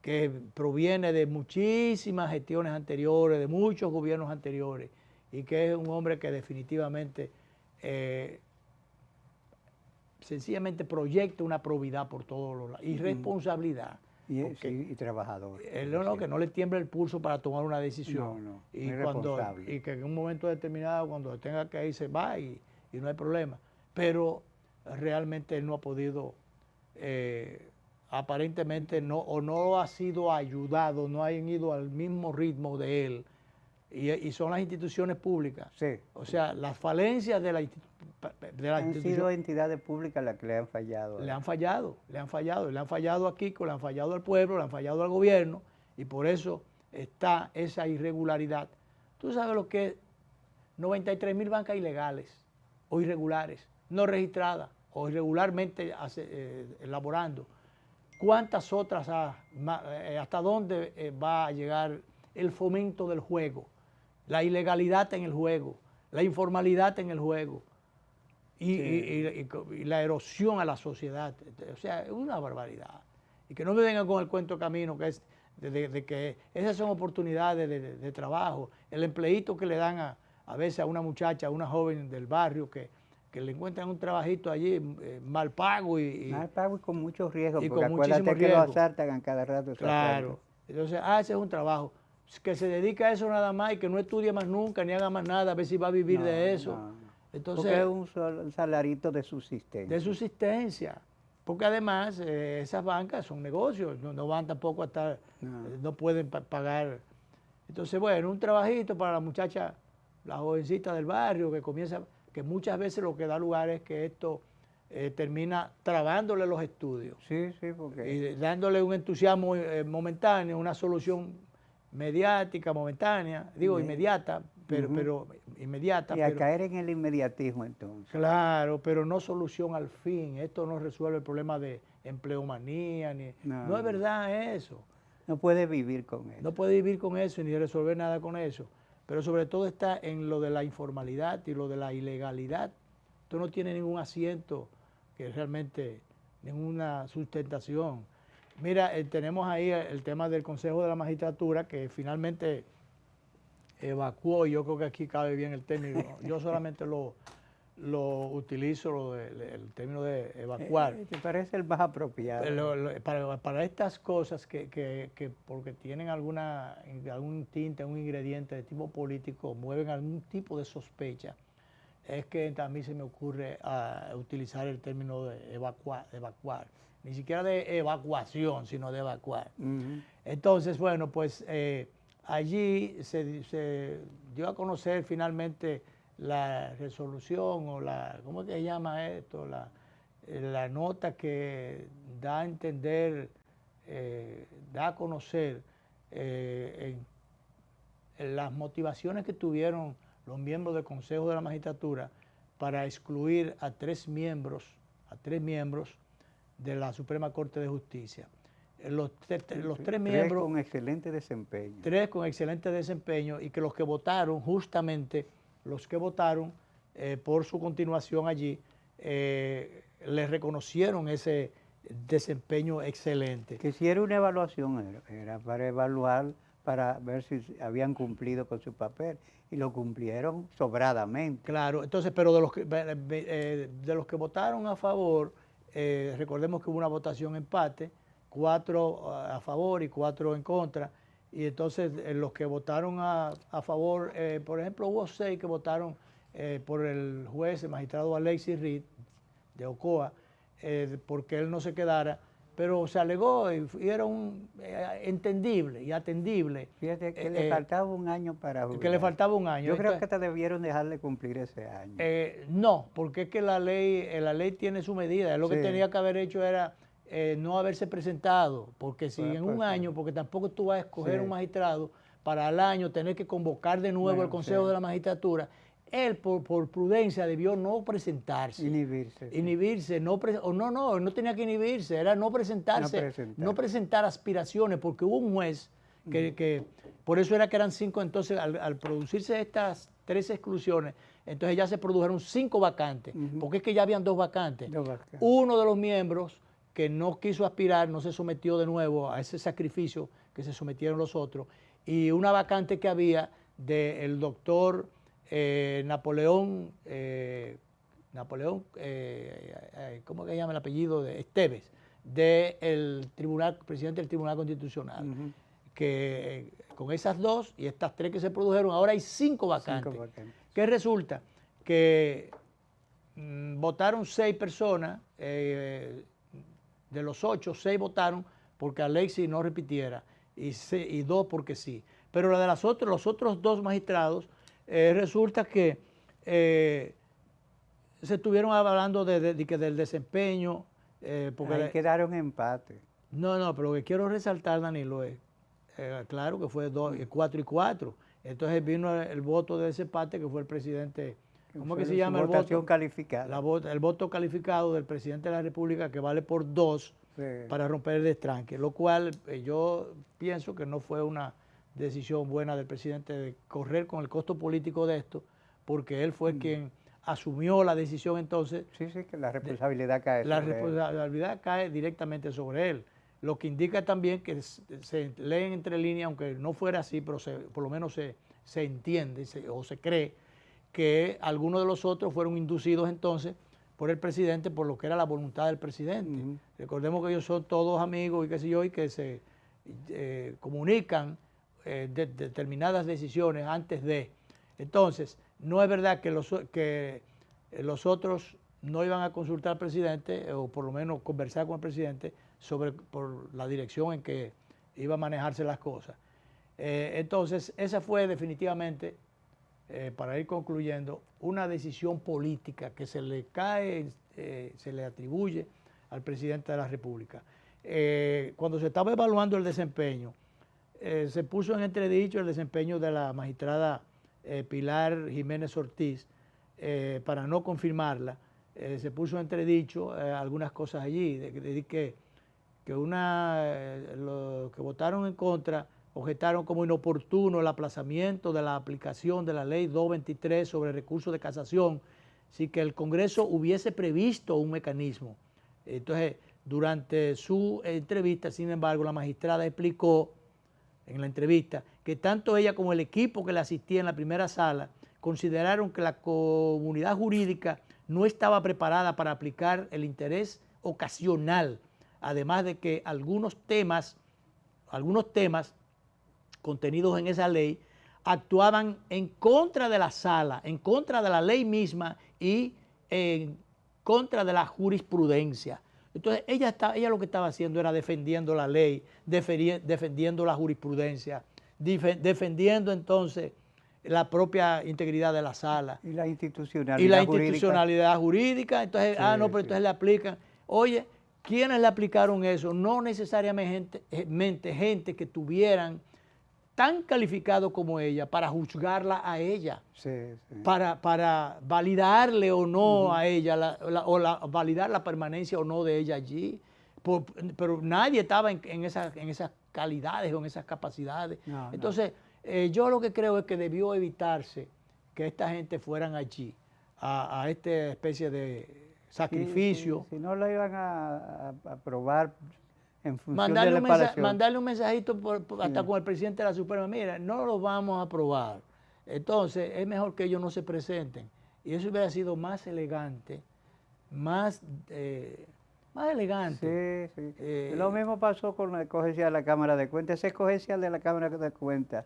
que proviene de muchísimas gestiones anteriores, de muchos gobiernos anteriores, y que es un hombre que definitivamente sencillamente proyecta una probidad por todos los lados, y responsabilidad. Y trabajador. Que no le tiemble el pulso para tomar una decisión. Y que en un momento determinado, cuando tenga que ir, se va y no hay problema. Pero realmente él no ha podido, aparentemente no ha sido ayudado, no han ido al mismo ritmo de él. Y son las instituciones públicas. Sí. O sea, las falencias de la institución. Han sido entidades públicas las que le han fallado. Le han fallado a Kiko, le han fallado al pueblo, le han fallado al gobierno, y por eso está esa irregularidad. Tú sabes lo que es 93.000 bancas ilegales o irregulares, no registradas o irregularmente elaborando. ¿Cuántas otras, hasta dónde va a llegar el fomento del juego, la ilegalidad en el juego, la informalidad en el juego? Y la erosión a la sociedad? O sea, es una barbaridad. Y que no me vengan con el cuento camino, que es de que esas son oportunidades de trabajo. El empleíto que le dan a veces a una muchacha, a una joven del barrio, que le encuentran un trabajito allí mal pago. Mal pago y con mucho riesgo, y porque con muchísimo acuérdate riesgo. Que lo asaltan a cada rato. Claro. Entonces, ese es un trabajo. Que se dedica a eso nada más y que no estudie más nunca, ni haga más nada, a ver si va a vivir de eso. Entonces, porque es un salarito de subsistencia. De subsistencia. Porque además esas bancas son negocios, no van tampoco a estar, no pueden pagar. Entonces, bueno, un trabajito para la muchacha, la jovencita del barrio que muchas veces lo que da lugar es que esto termina trabándole los estudios. Sí, porque... Y dándole un entusiasmo momentáneo, una solución mediática, momentánea, inmediata, pero inmediata. Y a caer en el inmediatismo entonces. Claro, pero no solución al fin. Esto no resuelve el problema de empleomanía, no es verdad eso. No puede vivir con eso. No puede vivir con eso ni resolver nada con eso. Pero sobre todo está en lo de la informalidad y lo de la ilegalidad. Esto no tiene ningún asiento, que realmente ninguna sustentación. Mira, tenemos ahí el tema del Consejo de la Magistratura, que finalmente evacuó, y yo creo que aquí cabe bien el término. Yo solamente lo utilizo, el término de evacuar. ¿Te parece el más apropiado? Para estas cosas que porque tienen algún tinte, un ingrediente de tipo político, mueven algún tipo de sospecha, es que a mí se me ocurre utilizar el término de evacuar. Ni siquiera de evacuación, sino de evacuar. Entonces, bueno, pues allí se dio a conocer finalmente la resolución o ¿cómo se llama esto? La nota que da a entender, da a conocer las motivaciones que tuvieron los miembros del Consejo de la Magistratura para excluir a tres miembros de la Suprema Corte de Justicia. Los tres miembros... con excelente desempeño. Tres con excelente desempeño, y que los que votaron, justamente los que votaron por su continuación allí, les reconocieron ese desempeño excelente. Que si era una evaluación, era para evaluar, para ver si habían cumplido con su papel, y lo cumplieron sobradamente. Claro, entonces, pero de los que votaron a favor, recordemos que hubo una votación empate, 4 a favor y 4 en contra, y entonces los que votaron a favor, por ejemplo, hubo 6 que votaron por el juez, el magistrado Alexis Reed, de Ocoa, porque él no se quedara, pero se alegó y era entendible y atendible. Fíjate que le faltaba un año para jugar. Que le faltaba un año. Yo creo que te debieron dejarle cumplir ese año. No, porque es que la ley tiene su medida. Lo que tenía que haber hecho era no haberse presentado, porque si en un año, porque tampoco tú vas a escoger un magistrado para al año tener que convocar de nuevo el Consejo de la Magistratura. Él, por prudencia, debió no presentarse. Inhibirse. No tenía que inhibirse, era no presentarse, no presentar aspiraciones, porque hubo un juez que por eso era que eran 5, entonces al producirse estas 3 exclusiones, entonces ya se produjeron 5 vacantes, porque es que ya habían 2 vacantes. Uno de los miembros que no quiso aspirar, no se sometió de nuevo a ese sacrificio que se sometieron los otros, y una vacante que había del doctor Napoleón, ¿cómo que se llama el apellido? De Esteves, presidente del Tribunal Constitucional. Que con esas 2 y estas 3 que se produjeron, ahora hay 5 vacantes. ¿Qué resulta? Que votaron 6 personas, de los 8, 6 votaron porque Alexis no repitiera y 2 porque sí. Pero la de los otros 2 magistrados, resulta que se estuvieron hablando del desempeño. Porque ahí quedaron empate. No, pero lo que quiero resaltar, Danilo, es claro que fue 4 y 4. Entonces vino el voto de ese empate que fue el presidente. ¿Cómo que se llama el voto? Votación calificada. El voto calificado del presidente de la República, que vale por 2 para romper el destranque, lo cual yo pienso que no fue una decisión buena del presidente de correr con el costo político de esto, porque él fue quien asumió la decisión entonces. Sí, que la responsabilidad cae sobre él. La responsabilidad cae directamente sobre él, lo que indica también que se leen entre líneas, aunque no fuera así, pero por lo menos se entiende o se cree que algunos de los otros fueron inducidos entonces por el presidente por lo que era la voluntad del presidente. Recordemos que ellos son todos amigos y qué sé yo, y que se comunican determinadas decisiones antes de. Entonces, no es verdad que los otros no iban a consultar al presidente, o por lo menos conversar con el presidente por la dirección en que iba a manejarse las cosas. Entonces, esa fue definitivamente, para ir concluyendo, una decisión política que se le atribuye al presidente de la República. Cuando se estaba evaluando el desempeño, se puso en entredicho el desempeño de la magistrada Pilar Jiménez Ortiz, para no confirmarla. Se puso en entredicho algunas cosas allí, que los que votaron en contra objetaron como inoportuno el aplazamiento de la aplicación de la ley 223 sobre recursos de casación, si que el Congreso hubiese previsto un mecanismo. Entonces, durante su entrevista, sin embargo, la magistrada explicó en la entrevista que tanto ella como el equipo que le asistía en la primera sala consideraron que la comunidad jurídica no estaba preparada para aplicar el interés ocasional, además de que algunos temas contenidos en esa ley actuaban en contra de la sala, en contra de la ley misma y en contra de la jurisprudencia. Entonces ella lo que estaba haciendo era defendiendo la ley, defendiendo la jurisprudencia, defendiendo entonces la propia integridad de la sala. Y la institucionalidad jurídica. Entonces, sí, pero entonces le aplican. Oye, ¿quiénes le aplicaron eso? No necesariamente gente que tuvieran tan calificado como ella para juzgarla a ella, para validarle o no a ella, validar la permanencia o no de ella allí. Pero nadie estaba en esas calidades o en esas capacidades. Entonces, yo lo que creo es que debió evitarse que esta gente fueran allí a esta especie de sacrificio. Si no lo iban a aprobar en función de la separación. Mandarle un mensajito hasta con el presidente de la Suprema: mira, no lo vamos a aprobar. Entonces, es mejor que ellos no se presenten. Y eso hubiera sido más elegante, más elegante. Sí. Lo mismo pasó con la escogencia de la Cámara de Cuentas. Esa escogencia de la Cámara de Cuentas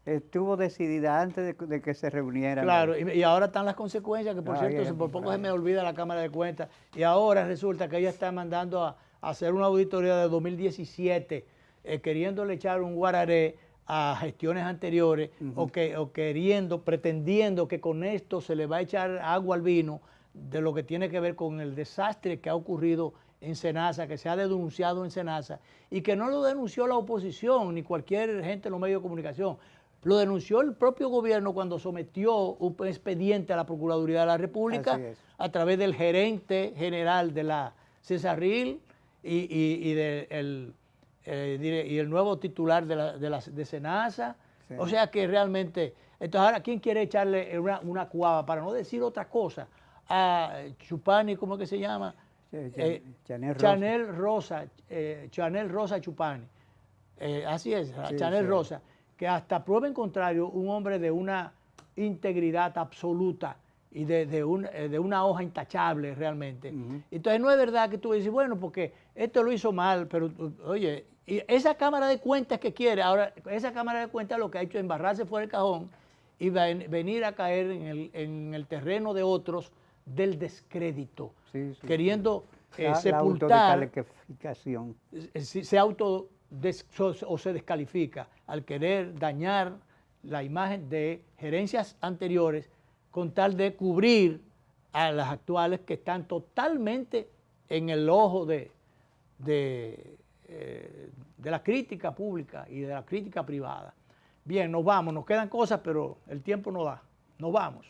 estuvo decidida antes de que se reunieran. Claro, y ahora están las consecuencias, que por cierto, por poco se me olvida la Cámara de Cuentas. Y ahora resulta que ella está mandando a hacer una auditoría de 2017, queriéndole echar un guararé a gestiones anteriores, o pretendiendo que con esto se le va a echar agua al vino de lo que tiene que ver con el desastre que ha ocurrido en Senasa, que se ha denunciado en Senasa, y que no lo denunció la oposición ni cualquier gente en los medios de comunicación. Lo denunció el propio gobierno cuando sometió un expediente a la Procuraduría de la República a través del gerente general de la Cesarril y del y el nuevo titular de Senasa. Sí. O sea que realmente, entonces ahora, ¿quién quiere echarle una cuava, para no decir otra cosa, a Chupani, ¿cómo es que se llama? Chanel Rosa Chupani. Así es, sí, Chanel sí. Rosa, que hasta prueba en contrario, un hombre de una integridad absoluta y de una hoja intachable realmente. Entonces no es verdad que tú dices, bueno, porque esto lo hizo mal, pero oye, y esa Cámara de Cuentas que quiere, ahora esa Cámara de Cuentas lo que ha hecho es embarrarse fuera del cajón y venir a caer en el terreno de otros del descrédito, queriendo sepultar, la autodescalificación. Se descalifica al querer dañar la imagen de gerencias anteriores con tal de cubrir a las actuales que están totalmente en el ojo de la crítica pública y de la crítica privada. Bien, nos vamos, nos quedan cosas, pero el tiempo no da. Nos vamos.